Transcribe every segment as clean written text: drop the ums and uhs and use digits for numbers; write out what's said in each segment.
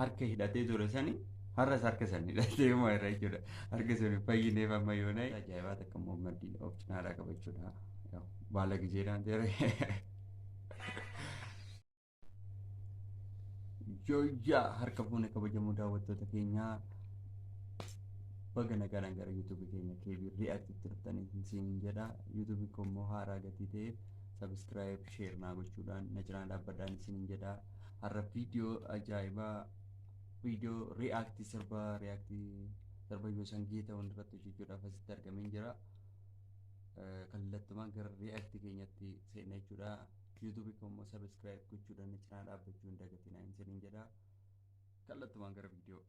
harka hidhatee ture sani har'as harka san hidhatee uumaa irra jechuudha. Harka sun fayyinee amma yoonaa ajaa'ibaa takka immoo maddii of cinaadhaa qabachuudha. Baala gizeedhaan ta'e. Jooyyaa harka fuune kabajamoo daawwattoota keenyaa baga nagaadhaan gara yuutuubii keenya keebii ri'aaktiitti dhuftanii siin jedha. Yuutuubii koo immoo haaraa gatii ta'eef sabiskiraayib sheer naa gochuudhaan na cinaa dhaabbadhaan siin jedha. Har'a viidiyoo ajaa'ibaa viidiyoo ri'aaktii sirba Yoosan Geetahuun irratti hojjechuudhaaf asitti argameen jira. Kallattumaan gara ri'aaktii keenyatti seenna jechuudha. Yuutuubii koo immoo sabiskiraayib gochuudhaan na cinaa dhaabbachuu hin dagatinaa siin jedha. Kallattumaan gara viidiyoo.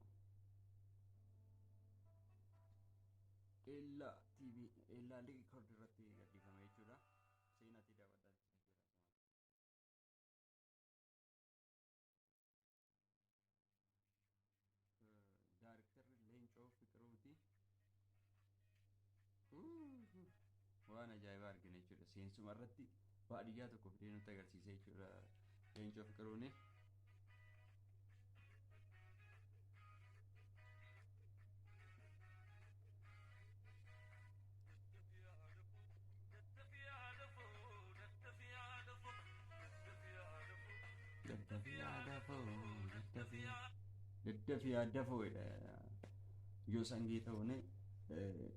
Ella TV Ella Record irratti gadhiifame jechuudha. Seenaatti daawwadhaa. Daarektarri Leencoo Fiqiruuti. Waan ajaa'ibaa argina jechuudha. Seensuma irratti baadiyyaa tokko fidee nutti agarsiisa jechuudha. Leencoo Fiqiruuni. Daddafii addafoodha. Yoosan Geetahuun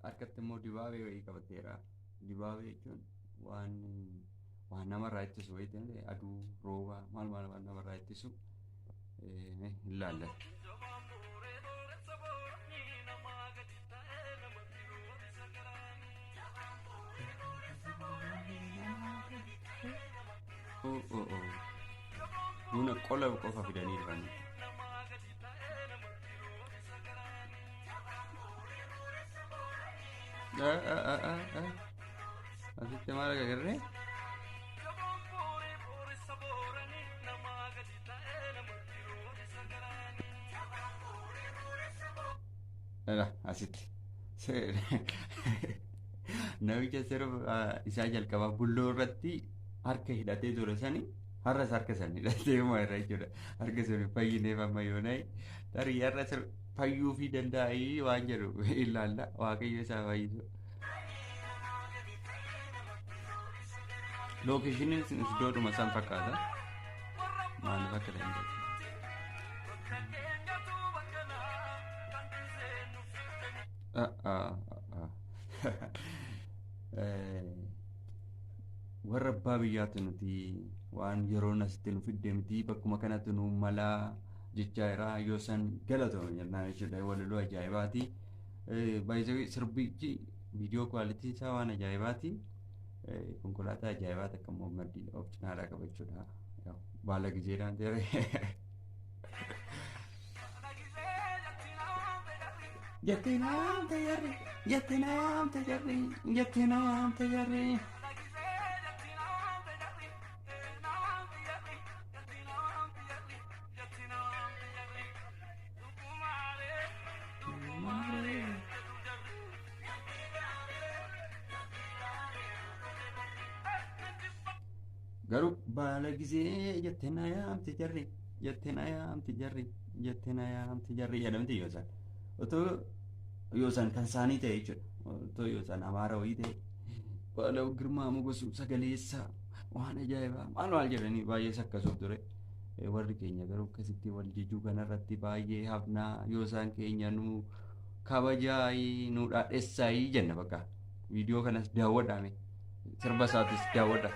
harkatti immoo dibaabee wayii qabateera. Dibaabee jechuun waan namarraa ittisu wayii ta'e aduu rooba maal waan namarraa ittisu hin laalla. Buna qola qofa fidanii dhufan. Asitti maal agarree? Asitti namicha sirba isaa jalqabaa bulloo irratti harka hidhatee ture sani har'as harka san hidhatee uumaa irra jechuudha. Harka sun fayyineef amma yoonaa tarii har'as fayyuu fi danda'ii waan jedhu ilaalla. Waaqayyo isaa fayyisu. Lookeeshiniin iddoodhuma san fakkaata. Maaliif akka danda'u? Warra abbaa biyyaatti nuti waan yeroon asitti nu fidde miti bakkuma kanatti nu malaa jechaa jira. Yoosan galatoomne jennaan jechuudha. Walaloo ajaa'ibaati. Baay'ee sirbichi viidiyoo kwaalitii isaa waan ajaa'ibaati. Konkolaataa ajaa'ibaa takka immoo maddii of cinaadhaa qabachuudha. Baala gizeedhaan ta'e. Jettinaan tajarri, jettinaan tajarri, jettinaan tajarri. Garuu baala gizee jettinaan tajarri, jettinaan tajarri, jettinaan tajarri jedhamti Yoosan. Otoo Yoosan kan isaanii ta'e jechuudha. Otoo Yoosan Amaara wayii ta'e baala girmaa mogosu sagaleessa waan ajaa'ibaa maal jedhanii baay'ee sakkasuuf ture. Warri keenya garuu akkasitti wal jijjuu kanarratti baay'ee hafnaa. Yoosan keenya nu kabajaa nu dhaadheessaa jenna bakka. Viidiyoo kanas daawwadhaame. Sirba isaatis daawwadha.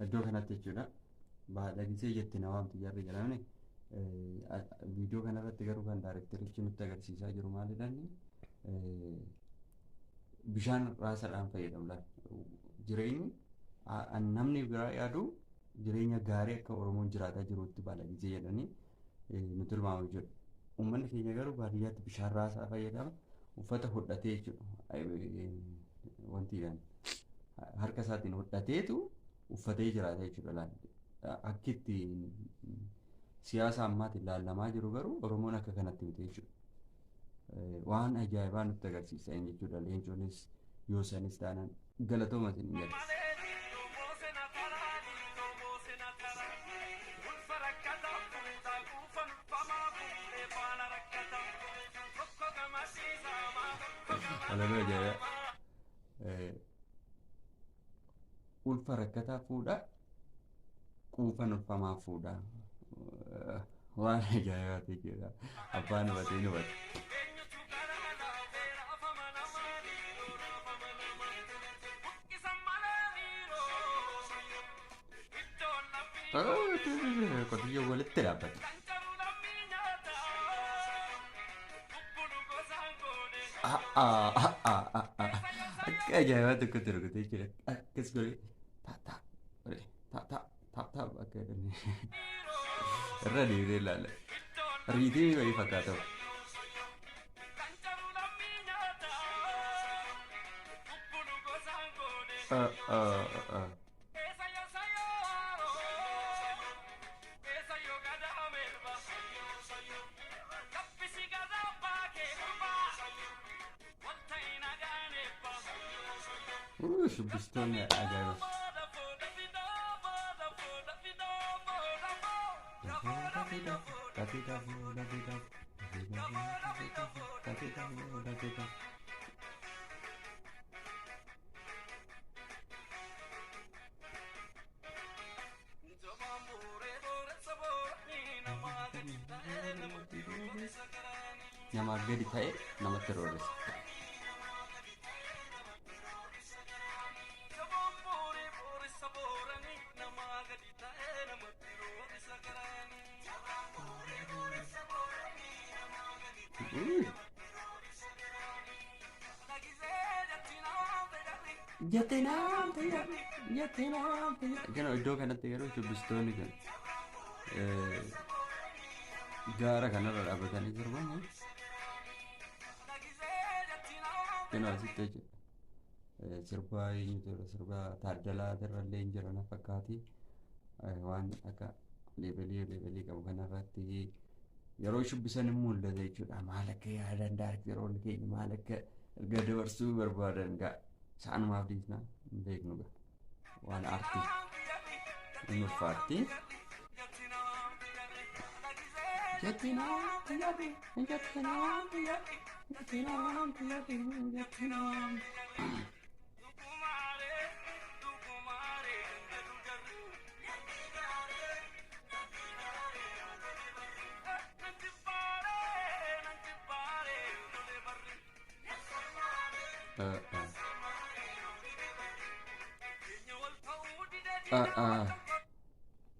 Iddoo kanatti jechuudha. Baala gizee jetti na waamti jarri jedhamne. Viidiyoo kanarratti garuu kan daayireekterichi nutti agarsiisaa jiru maalidhaan bishaan raasaadhaan fayyadamuudhaan jireenyi namni biraa yaadu jireenya gaarii akka Oromoon jiraataa jirutti baala gizee jedhanii nuti ilmaamu jechuudha. Uummanni keenya garuu baadiyyaatti bishaan raasaa fayyadama. Uffata hodhatee jechuudha. Wanti harka isaatiin hodhateetu uffatee jiraata jechuudha. Akkitti siyaasa ammaatti ilaalamaa jiru garuu Oromoon akka kanatti miti jechuudha. Waan ajaa'ibaa nutti agarsiisan jechuudha. Leencoonis yoo sanis taanaan galatooma isin jedha. Halaloo ajaa'ibaa. Ulfa rakkataa fuudha. Quufan ulfamaa fuudha. Waan ajaa'ibaati jechuudha. Abbaan hubatee ni hubata. Qotiyyoo walitti dhaabbate. Akka ajaa'ibaa tokkotti rukutee jira. Akkas godhee taa'aa godhee taa'aa akka jedhanii irra deemee ilaala. Riitii wayii fakkaata. Shubbistoonni ajaa'iba. Namaaf gadi ta'e namatti roorrisa. Kan iddoo kanatti garuu shubbistoonni kan gaara kanarra dhaabbatanii sirban kan asitti sirbaa eenyutu sirbaa Taaddalaa irrallee hin jiran fakkaati. Waan akka leebelii qabu kanarratti yeroo shubbisan hin mul'ata jechuudha. Maal akka yaadan daarekteroonni keenya maal akka erga dabarsuu barbaadan gaa isaanumaaf dhiisnaa hin beeknu gaa waan aartii hin ulfaatti.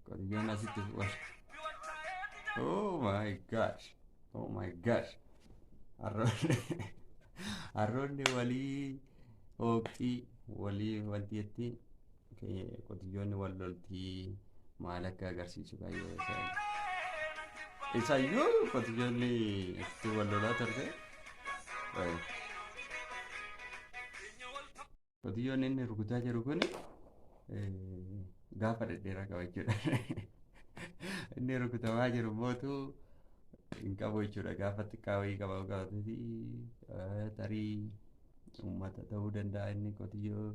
Qotiyyoon asitti oh my gosh, oh my gosh. Harroonni walii hooqxii walii waltiitti qotiyyoonni wal loltii maal akka agarsiisu baay'ee isaayyuu qotiyyoonni itti wal lolaa turte. Qotiyyoonni inni rukutaa jiru kun gaafa dhedheeraa qaba jechuudha. Inni rukutamaa jiru mootu hin qabu jechuudha. Gaafa xiqqaa wayii qaba qabatati tarii uummata ta'uu danda'a. Inni qotiyyoo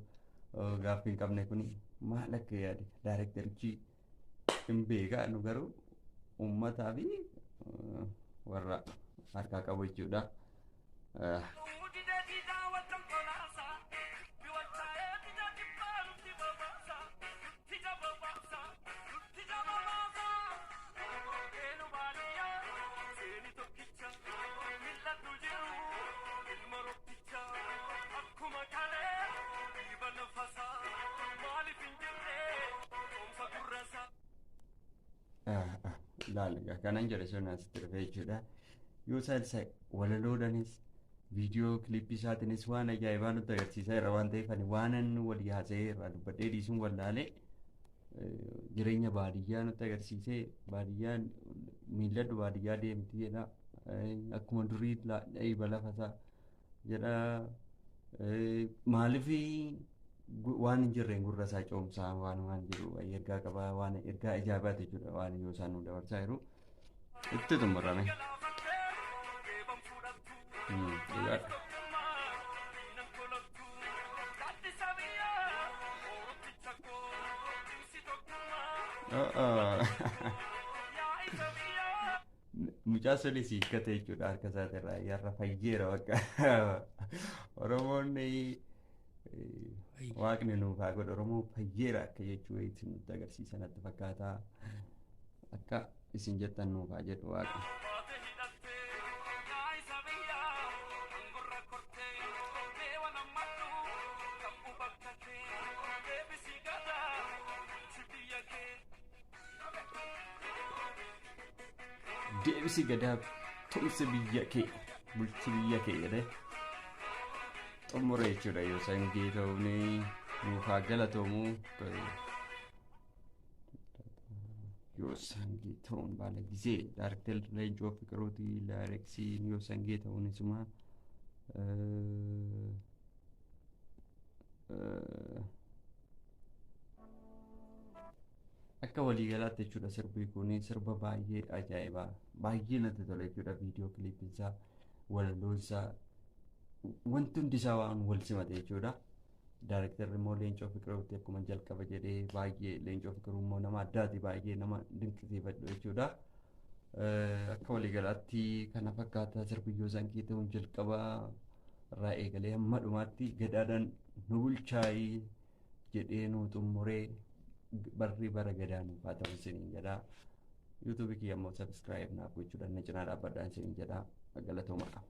gaafa hin qabne kun maal akka yaade daarekterichi hin beekaa. Nu garuu uummataa fi warra harkaa qabu jechuudha. Laala kanan jedhe sun asitti dhufee jechuudha. Yoo isaan walaloodhanis viidiyoo kilippii isaatiinis waan ajaa'ibaa nutti agarsiisaa irra waan ta'eef ani waanan walii haasa'ee irraa dubbadhee dhiisuun wallaalee jireenya baadiyyaa nutti agarsiisee baadiyyaan miilladhu baadiyyaa deemti jedha. Akkuma durii dhiiba lafasaa jedha. Maaliif waan hin jirreen gurra isaa coomsaa waan jiru ergaa qabaa waan ergaa ajaa'ibaati jechuudha waan yoo isaan nu dabarsaa jiru. Itu tumurame. Juga. Oh. Mucaa soli si hiikkate jechuudha harka isaatirraa yarra fayyeera bakka Oromoonni waaqni nuuf haa godhu Oromoo fayyeera akka jechuu isin nutti agarsiisa natti fakkaata akka isin jettan nuuf haa jedhu waaqni. Deebisi gadaa tumsi biyya kee bulchi biyya kee jedhee xumura jechuudha yoo sangee ta'uun nuuf haa galatoomu yoo sangee ta'uun baala gisee daariktar Leencoo Fiqirootii daayireksii yoo sangee ta'uun isuma akka waliigalaatti jechuudha sirbi kun sirba baay'ee ajaa'ibaa baay'ee natti tola jechuudha viidiyoo kiliipinsaa walaloonsaa wanti hundi isaa waan wal simate jechuudha daariktarri immoo Leencoo Fiqirootti akkuma jalqaba jedhee baay'ee Leencoo Fiqiruu immoo nama addaati baay'ee nama dinqisiifadhu jechuudha akka waliigalaatti kana fakkaata sirbi yoo sangee ta'uun jalqaba irraa eegalee hamma dhumaatti gadaadhaan nu bulchaayii jedhee nu xumuree barri bara gadaan haa ta'u isiniin jedha yuutuubii kiyya immoo sabskiraayib naaf gochuudhaan na cinaa dhaabbadhaan isiniin jedha galatoomaa.